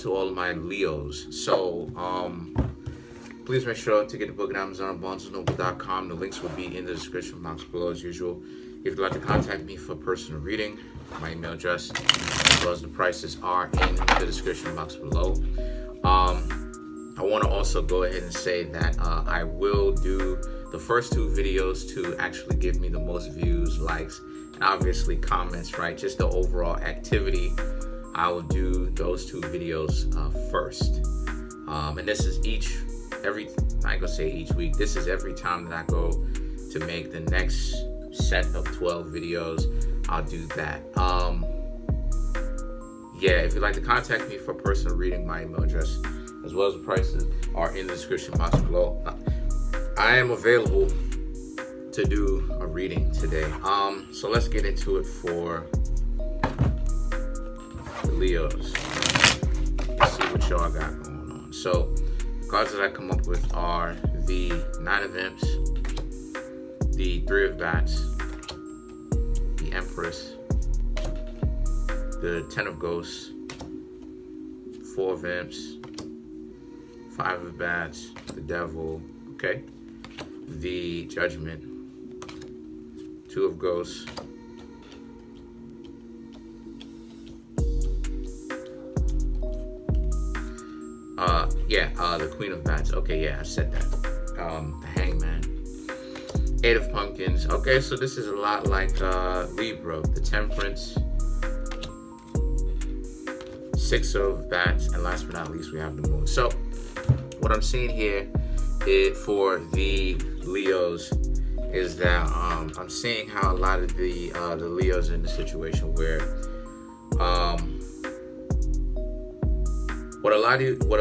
to all of my Leos. So, please make sure to get the book at Amazon, BarnesandNoble.com. The links will be in the description box below as usual. If you'd like to contact me for personal reading, my email address as well as the prices are in the description box below. I want to also go ahead and say that I will do the first two videos to actually give me the most views, likes, and obviously comments, right? Just the overall activity. I will do those two videos first. And this is I ain't gonna say each week. This is every time that I go to make the next set of 12 videos, I'll do that. Yeah, if you'd like to contact me for personal reading, my email address as well as the prices are in the description box below. I am available to do a reading today. So let's get into it for the Leos. Let's see what y'all got going on. So the cards that I come up with are the Nine of Imps, the Three of Bats, the Empress, the Ten of Ghosts, Four of Imps, Five of Bats, the Devil, okay, the Judgment, Two of Ghosts, the Queen of Bats. Okay, yeah, I said that. The Hangman, Eight of Pumpkins. Okay, so this is a lot like Libra, the Temperance, Six of Bats, and last but not least, we have the Moon. So what I'm seeing here for the Leos is that I'm seeing how a lot of the Leos are in the situation where what a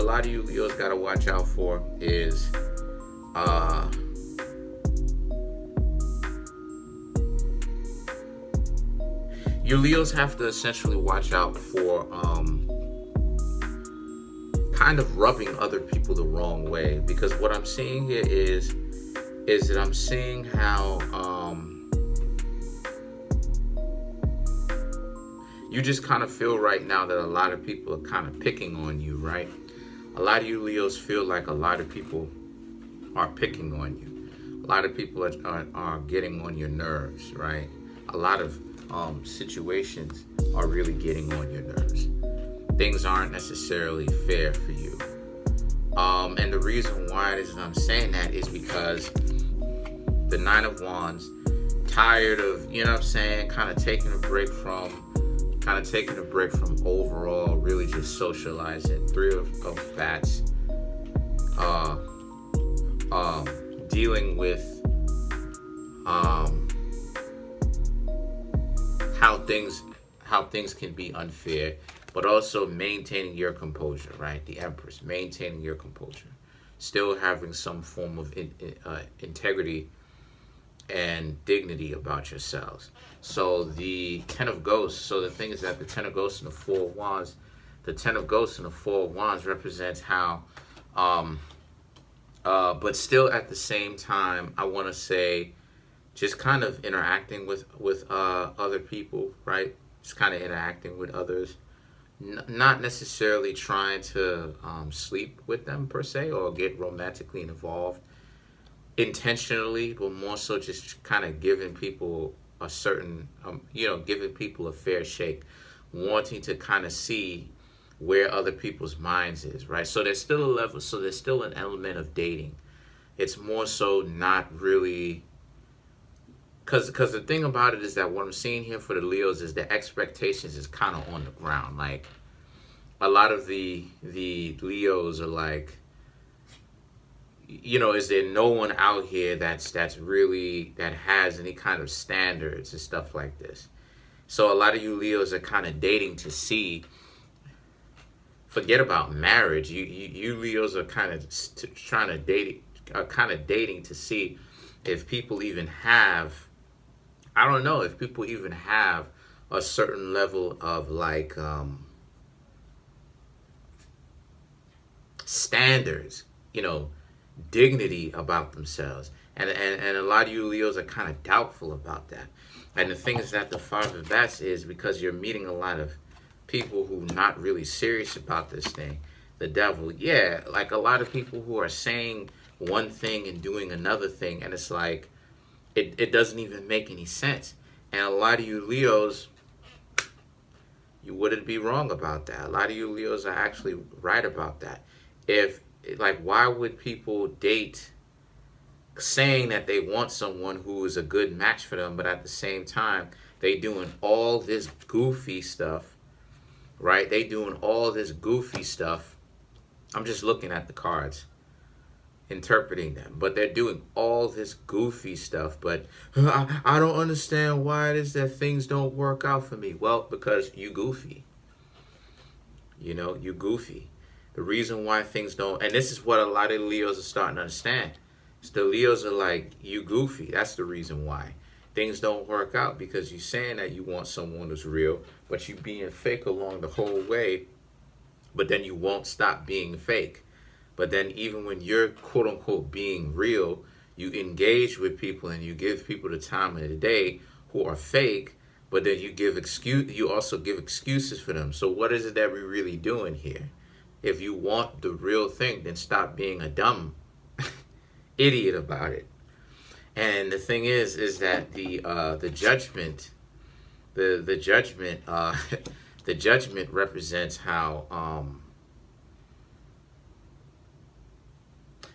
lot of you Leos gotta watch out for is you Leos have to essentially watch out for kind of rubbing other people the wrong way, because what I'm seeing here is that I'm seeing how you just kind of feel right now that a lot of people are kind of picking on you, right? A lot of you Leos feel like a lot of people are picking on you. A lot of people are getting on your nerves, right? A lot of situations are really getting on your nerves. Things aren't necessarily fair for you. And the reason why it is that I'm saying that is because the Nine of Wands, tired of, you know what I'm saying, kind of taking a break from overall really just socializing. Three of Bats, dealing with how things can be unfair, but also maintaining your composure, right? The Empress, maintaining your composure, still having some form of integrity and dignity about yourselves. So the Ten of Ghosts, so the thing is that the Ten of Ghosts and the Four of Wands, the Ten of Ghosts and the Four of Wands represents how, but still at the same time, I want to say, just kind of interacting with other people, right? Just kind of interacting with others. Not necessarily trying to sleep with them per se or get romantically involved intentionally, but more so just kind of giving people a certain, giving people a fair shake, wanting to kind of see where other people's minds is, right? So there's still an element of dating. It's more so not really, because the thing about it is that what I'm seeing here for the Leos is the expectations is kind of on the ground. Like, a lot of the Leos are like, is there no one out here that has any kind of standards and stuff like this? So a lot of you Leos are kind of dating to see. Forget about marriage. You Leos are kind of dating to see if people even have. I don't know if people even have a certain level of like standards, dignity about themselves. And a lot of you Leos are kind of doubtful about that. And the thing is that the Five of Bats is because you're meeting a lot of people who not really serious about this thing. The devil, yeah, like a lot of people who are saying one thing and doing another thing, and it's like it doesn't even make any sense. And a lot of you Leos, you wouldn't be wrong about that. A lot of you Leos are actually right about that. If like, why would people date saying that they want someone who is a good match for them, but at the same time they doing all this goofy stuff, right? They doing all this goofy stuff. I'm just looking at the cards, interpreting them, but they're doing all this goofy stuff. But I don't understand why it is that things don't work out for me. Well, because you goofy. You know, you goofy. The reason why things don't, and this is what a lot of Leos are starting to understand. The Leos are like, you goofy. That's the reason why things don't work out, because you're saying that you want someone who's real, but you being fake along the whole way, but then you won't stop being fake. But then even when you're quote unquote being real, you engage with people and you give people the time of the day who are fake, but then you also give excuses for them. So what is it that we're really doing here? If you want the real thing, then stop being a dumb idiot about it. And the thing is that the judgment, the judgment, the judgment represents how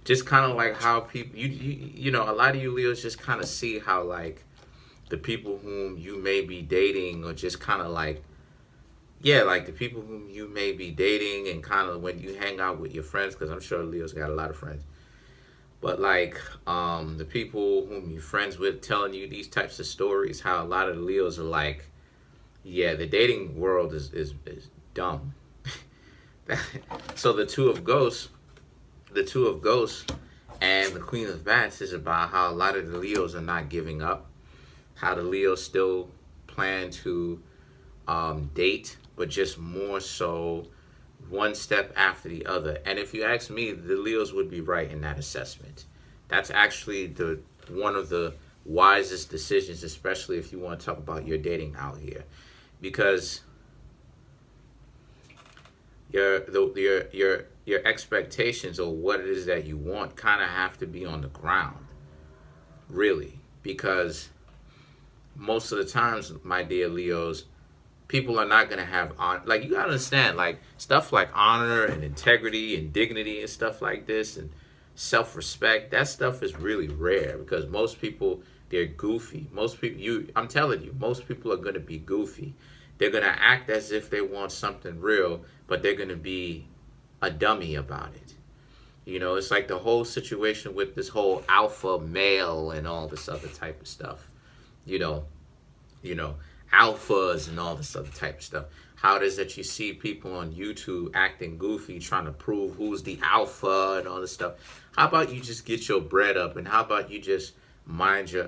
just kind of like how people, you know, a lot of you Leos just kind of see how like the people whom you may be dating, or just kind of like, yeah, like the people whom you may be dating, and kind of when you hang out with your friends, because I'm sure Leo's got a lot of friends. But like the people whom you're friends with telling you these types of stories, how a lot of the Leos are like, yeah, the dating world is dumb. So the Two of Ghosts and the Queen of Bats is about how a lot of the Leos are not giving up, how the Leos still plan to date, but just more so one step after the other. And if you ask me, the Leos would be right in that assessment. That's actually one of the wisest decisions, especially if you want to talk about your dating out here, because your expectations, or what it is that you want, kind of have to be on the ground, really, because most of the times, my dear Leos, people are not going to have like, you got to understand, like stuff like honor and integrity and dignity and stuff like this, and self-respect, that stuff is really rare, because most people, they're goofy. Most people, I'm telling you, most people are going to be goofy. They're going to act as if they want something real, but they're going to be a dummy about it. You know, it's like the whole situation with this whole alpha male and all this other type of stuff. You know, alphas and all this other type of stuff. How it is that you see people on YouTube acting goofy, trying to prove who's the alpha and all this stuff. How about you just get your bread up, and how about you just mind your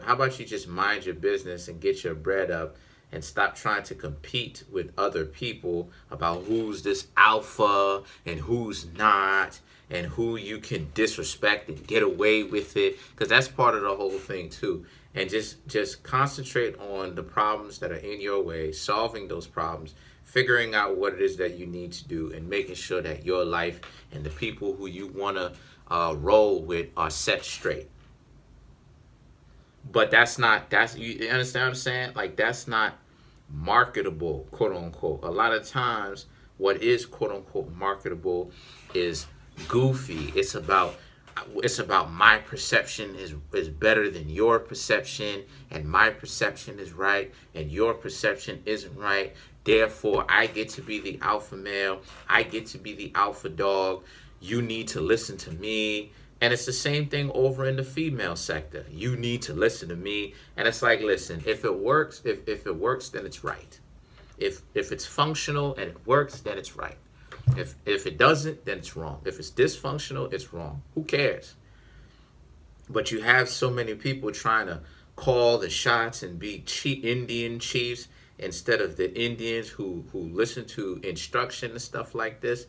business and get your bread up, and stop trying to compete with other people about who's this alpha and who's not, and who you can disrespect and get away with it, because that's part of the whole thing too. And just concentrate on the problems that are in your way, solving those problems, figuring out what it is that you need to do, and making sure that your life and the people who you want to roll with are set straight. But you understand what I'm saying? Like, that's not marketable, quote unquote. A lot of times what is quote unquote marketable is goofy. It's about my perception is better than your perception, and my perception is right and your perception isn't right. Therefore, I get to be the alpha male. I get to be the alpha dog. You need to listen to me. And it's the same thing over in the female sector. You need to listen to me. And it's like, listen, if it works, if it works, then it's right. If it's functional and it works, then it's right. If it doesn't, then it's wrong. If it's dysfunctional, it's wrong. Who cares? But you have so many people trying to call the shots and be Indian chiefs instead of the Indians who listen to instruction and stuff like this.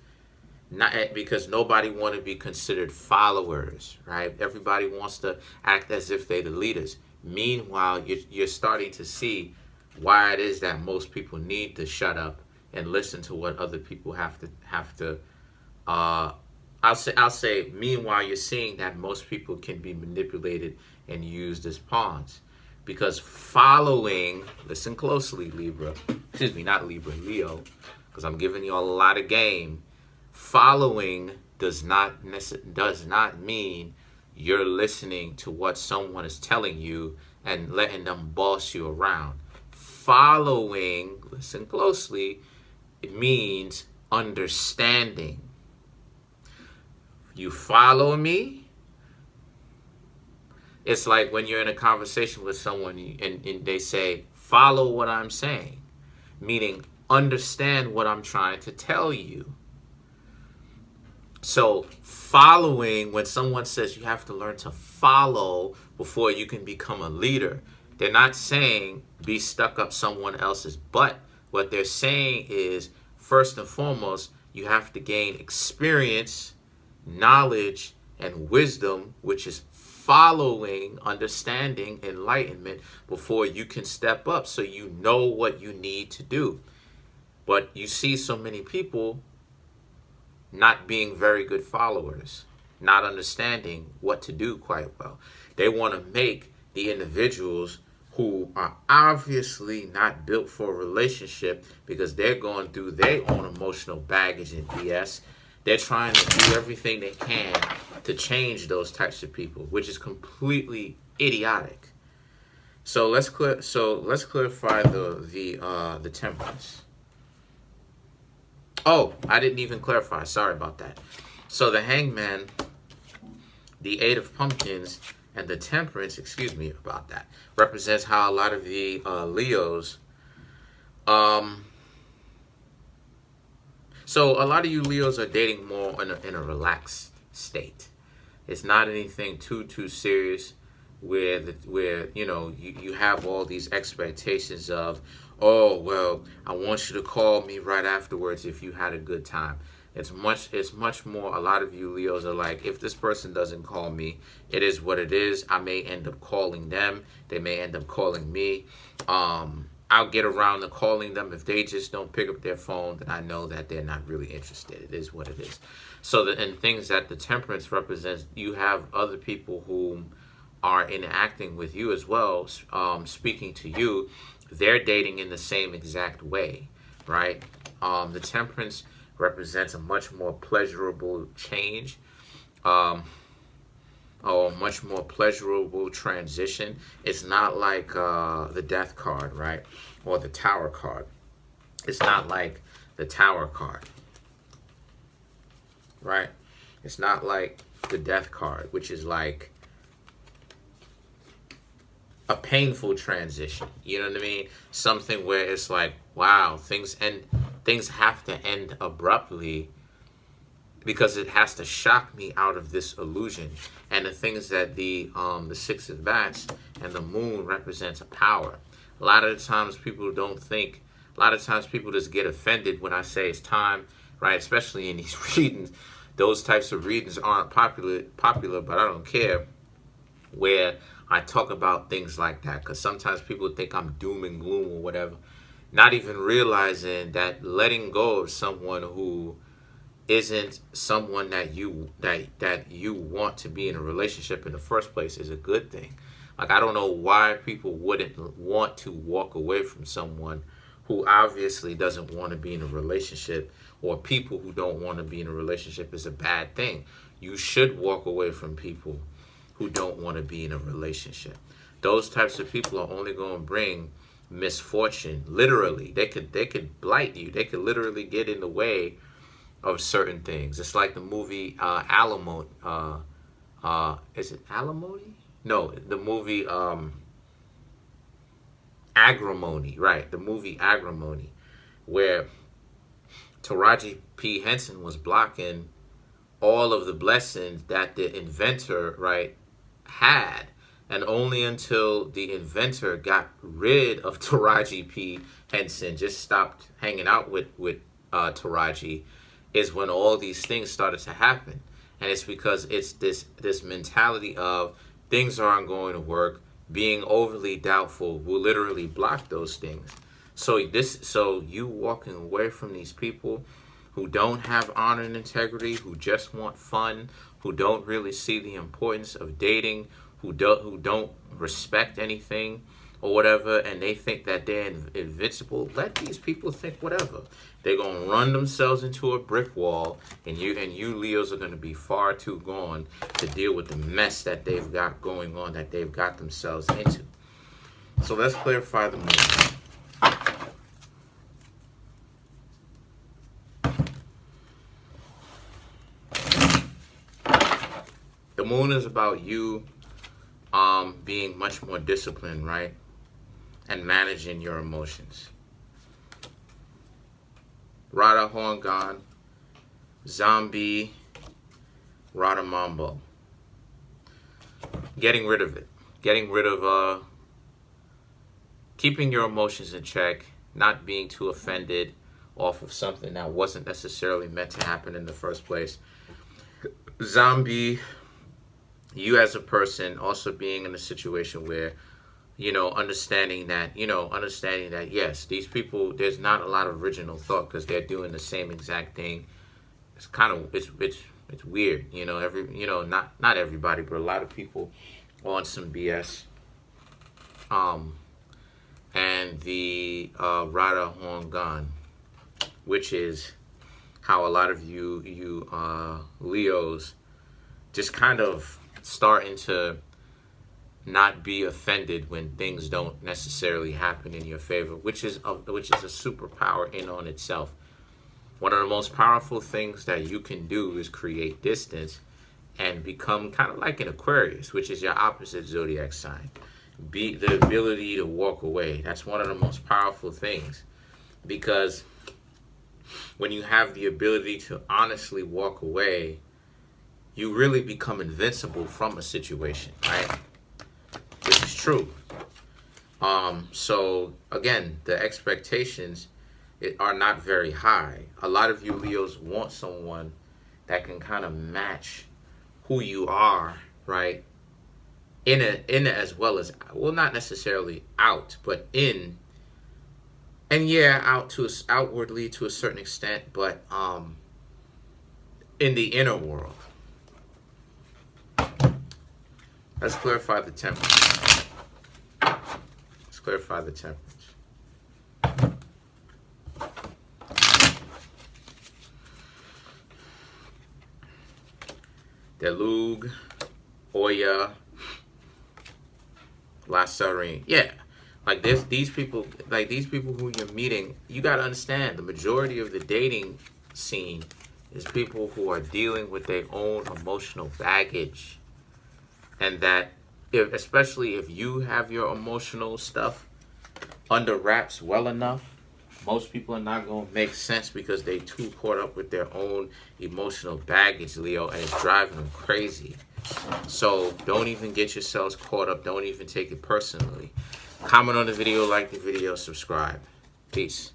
Not because nobody want to be considered followers, right? Everybody wants to act as if they're the leaders. Meanwhile, you're starting to see why it is that most people need to shut up and listen to what other people have to I'll say meanwhile you're seeing that most people can be manipulated and used as pawns, because following, listen closely, Libra, excuse me, not Libra, Leo, because I'm giving you all a lot of game. Following does not mean you're listening to what someone is telling you and letting them boss you around. Following, listen closely, it means understanding. You follow me. It's like when you're in a conversation with someone and they say, follow what I'm saying, meaning understand what I'm trying to tell you. So following, when someone says you have to learn to follow before you can become a leader, they're not saying be stuck up someone else's butt. What they're saying is, first and foremost, you have to gain experience, knowledge, and wisdom, which is following, understanding, enlightenment, before you can step up so you know what you need to do. But you see so many people not being very good followers, not understanding what to do quite well. They want to make the individuals who are obviously not built for a relationship, because they're going through their own emotional baggage and BS. They're trying to do everything they can to change those types of people, which is completely idiotic. So let's clarify the Temperance. Oh, I didn't even clarify. Sorry about that. So the Hangman, the Eight of Pumpkins, and the Temperance, excuse me about that, represents how a lot of the Leos, so a lot of you Leos are dating more in a relaxed state. It's not anything too serious where you have all these expectations of, oh, well, I want you to call me right afterwards if you had a good time. It's much more, a lot of you Leos are like, if this person doesn't call me, it is what it is. I may end up calling them. They may end up calling me. I'll get around to calling them. If they just don't pick up their phone, then I know that they're not really interested. It is what it is. So, and things that the Temperance represents, you have other people who are interacting with you as well, speaking to you. They're dating in the same exact way, right? The Temperance represents a much more pleasurable change, or much more pleasurable transition. It's not like the Death card, right? Or the Tower card. It's not like the Tower card, right? It's not like the Death card, which is like a painful transition. You know what I mean? Something where it's like, wow, things have to end abruptly, because it has to shock me out of this illusion. And the things that the Six of Bats and the Moon represents a power. A lot of the times people don't think. A lot of times people just get offended when I say it's time, right? Especially in these readings. Those types of readings aren't popular, but I don't care, where I talk about things like that, because sometimes people think I'm doom and gloom or whatever, not even realizing that letting go of someone who isn't someone that you want to be in a relationship in the first place is a good thing. Like, I don't know why people wouldn't want to walk away from someone who obviously doesn't want to be in a relationship, or people who don't want to be in a relationship is a bad thing. You should walk away from people who don't want to be in a relationship. Those types of people are only going to bring misfortune. Literally, they could blight you. They could literally get in the way of certain things. It's like the movie Alimony. Is it Alimony? No, the movie Agrimony. Right, the movie Agrimony, where Taraji P. Henson was blocking all of the blessings that the inventor, right, had. And only until the inventor got rid of Taraji P. Henson, just stopped hanging out with Taraji, is when all these things started to happen. And it's because it's this mentality of things aren't going to work. Being overly doubtful will literally block those things. So you walking away from these people who don't have honor and integrity, who just want fun, who don't really see the importance of dating, who don't respect anything or whatever, and they think that they're invincible. Let these people think whatever. They're gonna run themselves into a brick wall, and you Leos are gonna be far too gone to deal with the mess that they've got going on, that they've got themselves into. So let's clarify the moon. The moon is about you being much more disciplined, right? And managing your emotions. Radha Hongan, Zombie, Radha Mambo. Getting rid of it. Getting rid of, keeping your emotions in check, not being too offended off of something that wasn't necessarily meant to happen in the first place. Zombie, you as a person also being in a situation where, understanding that, yes, these people, there's not a lot of original thought because they're doing the same exact thing. It's kind of, it's weird, not everybody, but a lot of people on some BS. And the Radha Hongan, which is how a lot of you Leos just kind of starting to not be offended when things don't necessarily happen in your favor, which is a superpower in on itself. One of the most powerful things that you can do is create distance and become kind of like an Aquarius, which is your opposite zodiac sign. Be the ability to walk away. That's one of the most powerful things, because when you have the ability to honestly walk away, you really become invincible from a situation, right? Which is true. So again, the expectations are not very high. A lot of you Leos want someone that can kind of match who you are, right? In as well as, well, not necessarily out, but in, and yeah, outwardly to a certain extent, but in the inner world. Let's clarify the temperance. Let's clarify the temperance. Delug, Oya, Lasarine. Yeah. Like these people who you're meeting, you gotta understand the majority of the dating scene is people who are dealing with their own emotional baggage. And that especially if you have your emotional stuff under wraps well enough, most people are not going to make sense because they too caught up with their own emotional baggage, Leo, and it's driving them crazy. So don't even get yourselves caught up. Don't even take it personally. Comment on the video, like the video, subscribe. Peace.